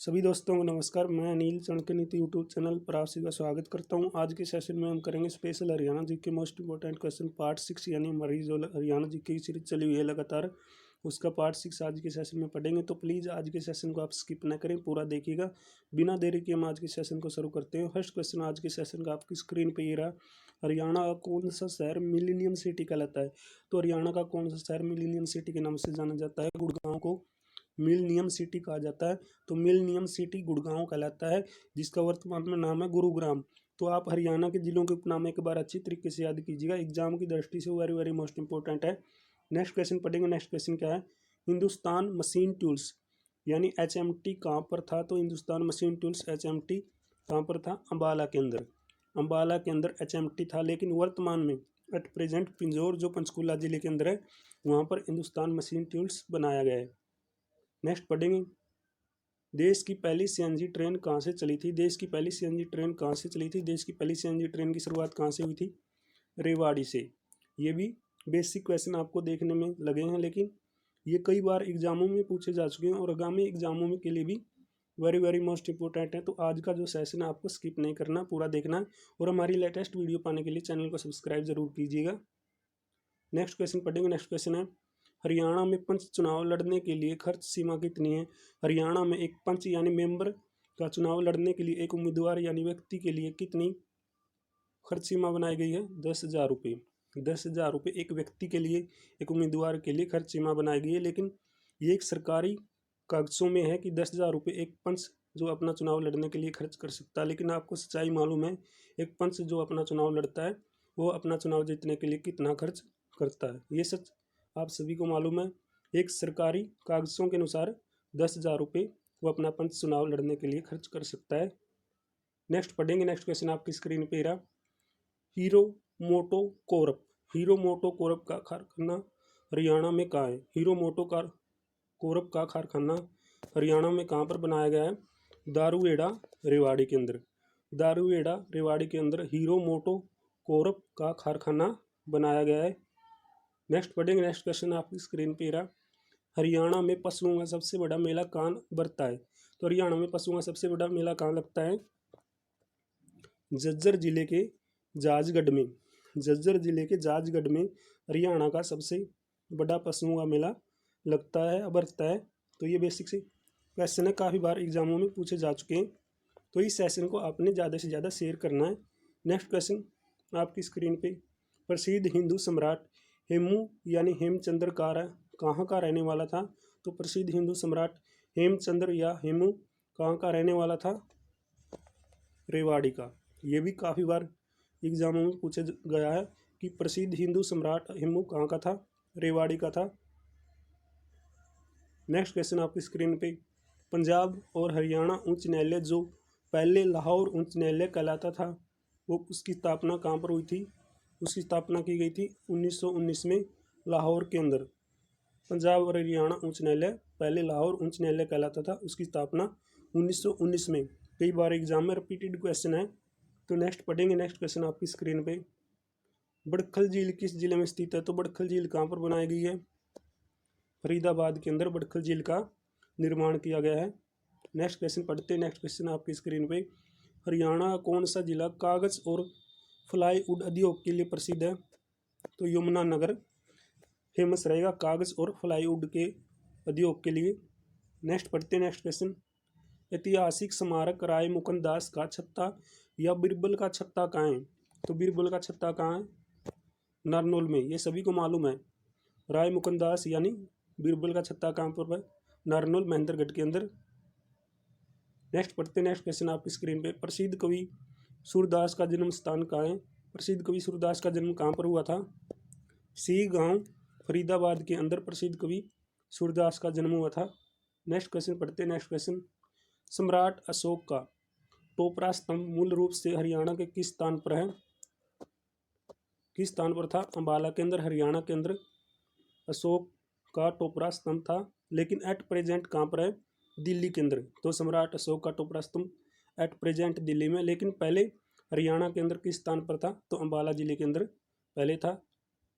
सभी दोस्तों को नमस्कार। मैं अनिल चाणक्य नीति यूट्यूब चैनल पर आप सभी का स्वागत करता हूं। आज के सेशन में हम करेंगे स्पेशल हरियाणा जी के मोस्ट इंपोर्टेंट क्वेश्चन पार्ट 6, यानी हमारी जो हरियाणा जी की सीरीज चली हुई है लगातार, उसका पार्ट 6 आज के सेशन में पढ़ेंगे। तो प्लीज़ आज के सेशन को आप स्किप ना करें, पूरा देखिएगा। बिना देरी के हम आज के सेशन को शुरू करते हैं। फर्स्ट क्वेश्चन आज के सेशन का आपकी स्क्रीन पर ये रहा। हरियाणा का कौन सा शहर मिलीनियम सिटी कहलाता है? तो हरियाणा का कौन सा शहर मिलीनियम सिटी के नाम से जाना जाता है? गुड़गांव को मिलनियम सिटी कहा जाता है। तो मिलनियम सिटी गुड़गांव कहलाता है, जिसका वर्तमान में नाम है गुरुग्राम। तो आप हरियाणा के जिलों के उपनाम एक बार अच्छी तरीके से याद कीजिएगा, एग्जाम की दृष्टि से वेरी वेरी मोस्ट इंपॉर्टेंट है। नेक्स्ट क्वेश्चन पढ़ेंगे। नेक्स्ट क्वेश्चन क्या है? हिंदुस्तान मशीन टूल्स यानी HMT कहाँ पर था? तो हिंदुस्तान मशीन टूल्स HMT कहाँ पर था? अम्बाला के अंदर। अम्बाला के अंदर HMT था, लेकिन वर्तमान में एट प्रेजेंट पिंजौर जो पंचकुला जिले के अंदर है, वहाँ पर हिंदुस्तान मशीन टूल्स बनाया गया है। नेक्स्ट पढ़ेंगे। देश की पहली CNG ट्रेन कहाँ से चली थी? देश की पहली CNG ट्रेन कहाँ से चली थी? देश की पहली CNG ट्रेन की शुरुआत कहाँ से हुई थी? रेवाड़ी से। ये भी बेसिक क्वेश्चन आपको देखने में लगे हैं, लेकिन ये कई बार एग्जामों में पूछे जा चुके हैं और आगामी एग्जामों में के लिए भी वेरी वेरी मोस्ट इंपॉर्टेंट है। तो आज का जो सेशन है आपको स्किप नहीं करना, पूरा देखना है। और हमारी लेटेस्ट वीडियो पाने के लिए चैनल को सब्सक्राइब जरूर कीजिएगा। नेक्स्ट क्वेश्चन पढ़ेंगे। नेक्स्ट क्वेश्चन है, हरियाणा में पंच चुनाव लड़ने के लिए खर्च सीमा कितनी है? हरियाणा में एक पंच यानी मेंबर का चुनाव लड़ने के लिए एक उम्मीदवार यानी व्यक्ति के लिए कितनी खर्च सीमा बनाई गई है? 10,000 रुपये। 10,000 रुपये एक व्यक्ति के लिए, एक उम्मीदवार के लिए खर्च सीमा बनाई गई है। लेकिन ये एक सरकारी कागजों में है कि 10,000 रुपये एक पंच जो अपना चुनाव लड़ने के लिए खर्च कर सकता है। लेकिन आपको सच्चाई मालूम है, एक पंच जो अपना चुनाव लड़ता है वो अपना चुनाव जीतने के लिए कितना खर्च करता है? ये सच आप सभी को मालूम है। एक सरकारी कागजों के अनुसार 10,000 रुपये वो अपना पंच चुनाव लड़ने के लिए खर्च कर सकता है। नेक्स्ट पढ़ेंगे। नेक्स्ट क्वेश्चन आपकी स्क्रीन पे रहा। हीरो मोटो कोरप। हीरो मोटो कोरप का कारखाना हरियाणा में कहाँ है? हीरो मोटो कोरप का कारखाना हरियाणा में कहाँ पर बनाया गया है? दारूहेड़ा रेवाड़ी के अंदर। दारूहेड़ा रेवाड़ी के अंदर हीरो मोटो कोरप का कारखाना बनाया गया है। नेक्स्ट पढ़ेंगे। नेक्स्ट क्वेश्चन आपकी स्क्रीन पे रहा। हरियाणा में पशुओं का सबसे बड़ा मेला कहाँ बरता है? तो हरियाणा में पशुओं का सबसे बड़ा मेला कहाँ लगता है? झज्जर जिले के जाजगढ़ में। झज्जर जिले के जाजगढ़ में हरियाणा का सबसे बड़ा पशुओं का मेला लगता है, बरता है। तो ये बेसिक से क्वेश्चन है, काफ़ी बार एग्जामों में पूछे जा चुके हैं। तो इस सेशन को आपने ज़्यादा से ज़्यादा शेयर करना है। नेक्स्ट क्वेश्चन आपकी स्क्रीन पे, प्रसिद्ध हिंदू सम्राट हेमू यानी हेमचंद्र कहाँ का रहने वाला था? तो प्रसिद्ध हिंदू सम्राट हेमचंद्र या हेमू कहाँ का रहने वाला था? रेवाड़ी का। ये भी काफ़ी बार एग्जामों में पूछा गया है कि प्रसिद्ध हिंदू सम्राट हेमू कहाँ का था? रेवाड़ी का था। नेक्स्ट क्वेश्चन आपकी स्क्रीन पे, पंजाब और हरियाणा उच्च न्यायालय जो पहले लाहौर उच्च न्यायालय कहलाता था, वो उसकी स्थापना कहाँ पर हुई थी? उसकी स्थापना की गई थी 1919 में लाहौर के अंदर। पंजाब और हरियाणा उच्च न्यायालय पहले लाहौर उच्च न्यायालय कहलाता था, उसकी स्थापना 1919 में। कई बार एग्जाम में रिपीटेड क्वेश्चन है। तो नेक्स्ट पढ़ेंगे। नेक्स्ट क्वेश्चन आपकी स्क्रीन पे, बड़खल झील किस जिले में स्थित है? तो बड़खल झील कहाँ पर बनाई गई है? फरीदाबाद के अंदर बड़खल झील का निर्माण किया गया है। नेक्स्ट क्वेश्चन पढ़ते हैं। नेक्स्ट क्वेश्चन आपकी स्क्रीन पे, हरियाणा कौन सा जिला कागज और फ्लाईवुड उद्योग के लिए प्रसिद्ध है? तो यमुनानगर फेमस रहेगा कागज और फ्लाईवुड के उद्योग के लिए। नेक्स्ट पढ़ते हैं। नेक्स्ट क्वेश्चन, ऐतिहासिक स्मारक राय मुकुंद दास का छत्ता या बीरबल का छत्ता कहाँ है? तो बीरबल का छत्ता कहाँ है? नारनौल में। ये सभी को मालूम है। राय मुकुंद दास यानी बीरबल का छत्ता कहाँ पर है? नारनौल महेंद्रगढ़ के अंदर। नेक्स्ट पढ़ते हैं। नेक्स्ट क्वेश्चन आपकी स्क्रीन पे, प्रसिद्ध कवि सूरदास का जन्म स्थान कहाँ है? प्रसिद्ध कवि सूरदास का जन्म कहाँ पर हुआ था? सी गांव फरीदाबाद के अंदर प्रसिद्ध कवि सूरदास का जन्म हुआ था। नेक्स्ट क्वेश्चन पढ़ते हैं। नेक्स्ट क्वेश्चन, सम्राट अशोक का टोपरा स्तंभ मूल रूप से हरियाणा के किस स्थान पर है? किस स्थान पर था? अम्बाला के अंदर, हरियाणा के अंदर अशोक का टोपरा स्तंभ था। लेकिन एट प्रेजेंट कहाँ पर है? दिल्ली के अंदर। तो सम्राट अशोक का टोपरा स्तंभ एट प्रेजेंट दिल्ली में, लेकिन पहले हरियाणा के अंदर किस स्थान पर था? तो अम्बाला जिले के अंदर पहले था।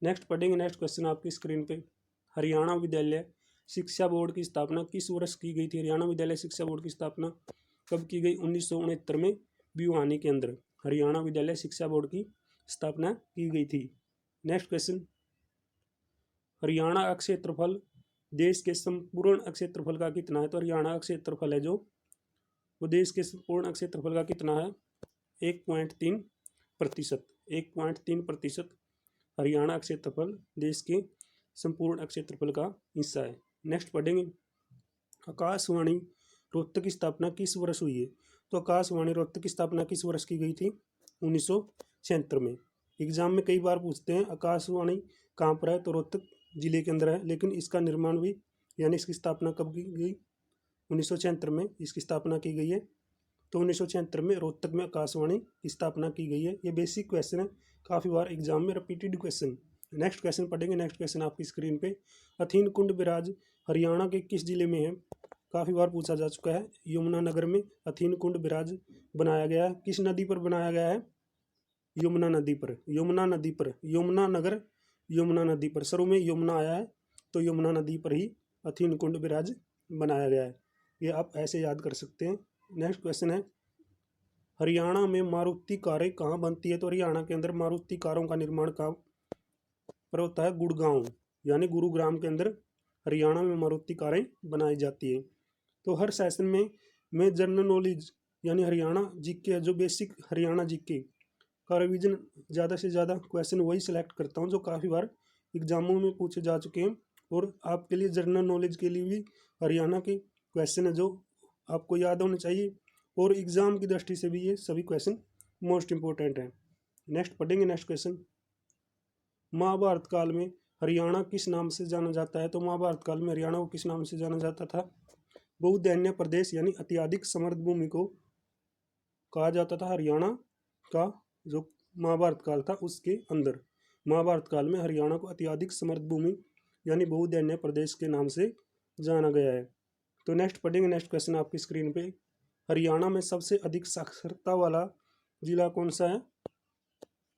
नेक्स्ट पढ़ेंगे। नेक्स्ट क्वेश्चन आपकी स्क्रीन पे, हरियाणा विद्यालय शिक्षा बोर्ड की स्थापना किस वर्ष की गई थी? हरियाणा विद्यालय शिक्षा बोर्ड की स्थापना कब की गई? 1969 में भिवानी के अंदर हरियाणा विद्यालय शिक्षा बोर्ड की स्थापना की गई थी। नेक्स्ट क्वेश्चन, हरियाणा का क्षेत्रफल देश के संपूर्ण क्षेत्रफल का कितना है? तो हरियाणा का क्षेत्रफल है जो वो देश के संपूर्ण क्षेत्रफल का कितना है? 1.3%। 1.3% हरियाणा क्षेत्रफल देश के संपूर्ण क्षेत्रफल का हिस्सा है। नेक्स्ट पढ़ेंगे, आकाशवाणी रोहतक की स्थापना किस वर्ष हुई है? तो आकाशवाणी रोहतक की स्थापना किस वर्ष की गई थी? 1976 में। एग्जाम में कई बार पूछते हैं आकाशवाणी कहाँ पर है, तो रोहतक जिले के अंदर है, लेकिन इसका निर्माण भी यानी इसकी स्थापना कब की गई? 1976 में इसकी स्थापना की गई है। तो 1976 में रोहतक में आकाशवाणी की स्थापना की गई है। ये बेसिक क्वेश्चन है, काफ़ी बार एग्जाम में रिपीटेड क्वेश्चन। नेक्स्ट क्वेश्चन पढ़ेंगे। नेक्स्ट क्वेश्चन आपकी स्क्रीन पे, अथीन कुंड बिराज हरियाणा के किस जिले में है? काफ़ी बार पूछा जा चुका है। यमुनानगर में अथीन कुंड बिराज बनाया गया है। किस नदी पर बनाया गया है? यमुना नदी पर। यमुना नदी पर, यमुनानगर यमुना नदी पर, शुरू में यमुना आया है तो यमुना नदी पर ही अथीन कुंड बिराज बनाया गया है। ये आप ऐसे याद कर सकते हैं। नेक्स्ट क्वेश्चन है, हरियाणा में मारुति कारें कहाँ बनती है? तो हरियाणा के अंदर मारुति कारों का निर्माण कहाँ पर होता है? गुड़गांव यानी गुरुग्राम के अंदर हरियाणा में मारुति कारें बनाई जाती है। तो हर सेशन में मैं जनरल नॉलेज यानी हरियाणा जीके जो बेसिक हरियाणा जीके का रिवीजन ज़्यादा से ज़्यादा क्वेश्चन वही सिलेक्ट करता हूँ जो काफ़ी बार एग्जामों में पूछे जा चुके हैं, और आपके लिए जनरल नॉलेज के लिए भी हरियाणा के क्वेश्चन है जो आपको याद होने चाहिए, और एग्ज़ाम की दृष्टि से भी ये सभी क्वेश्चन मोस्ट इंपॉर्टेंट हैं। नेक्स्ट पढ़ेंगे। नेक्स्ट क्वेश्चन, महाभारत काल में हरियाणा किस नाम से जाना जाता है? तो महाभारत काल में हरियाणा को किस नाम से जाना जाता था? बहुदैन्य प्रदेश यानी अत्यधिक समृद्ध भूमि को कहा जाता था। हरियाणा का जो महाभारत काल था उसके अंदर महाभारत काल में हरियाणा को अत्यधिक समृद्ध भूमि यानी बहुदैन्य प्रदेश के नाम से जाना गया है। तो नेक्स्ट पढ़ेंगे। नेक्स्ट क्वेश्चन आपकी स्क्रीन पे, हरियाणा में सबसे अधिक साक्षरता वाला जिला कौन सा है?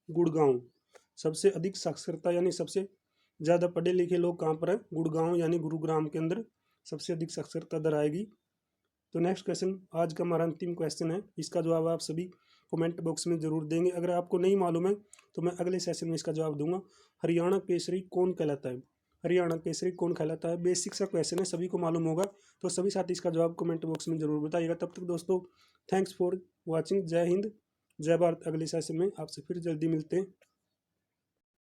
गुड़गांव। सबसे अधिक साक्षरता यानी सबसे ज़्यादा पढ़े लिखे लोग कहाँ पर है? गुड़गांव यानी गुरुग्राम के अंदर सबसे अधिक साक्षरता दर आएगी। तो नेक्स्ट क्वेश्चन आज का हमारा अंतिम क्वेश्चन है, इसका जवाब आप सभी कमेंट बॉक्स में ज़रूर देंगे। अगर आपको नहीं मालूम है तो मैं अगले सेशन में इसका जवाब दूंगा। हरियाणा केसरी कौन कहलाता है? हरियाणा केसरी कौन कहलाता है? बेसिक सा क्वेश्चन है, सभी को मालूम होगा, तो सभी साथी इसका जवाब कमेंट बॉक्स में जरूर बताइएगा। तब तक दोस्तों थैंक्स फॉर वॉचिंग। जय हिंद, जय भारत। अगले सेशन में आपसे फिर जल्दी मिलते हैं।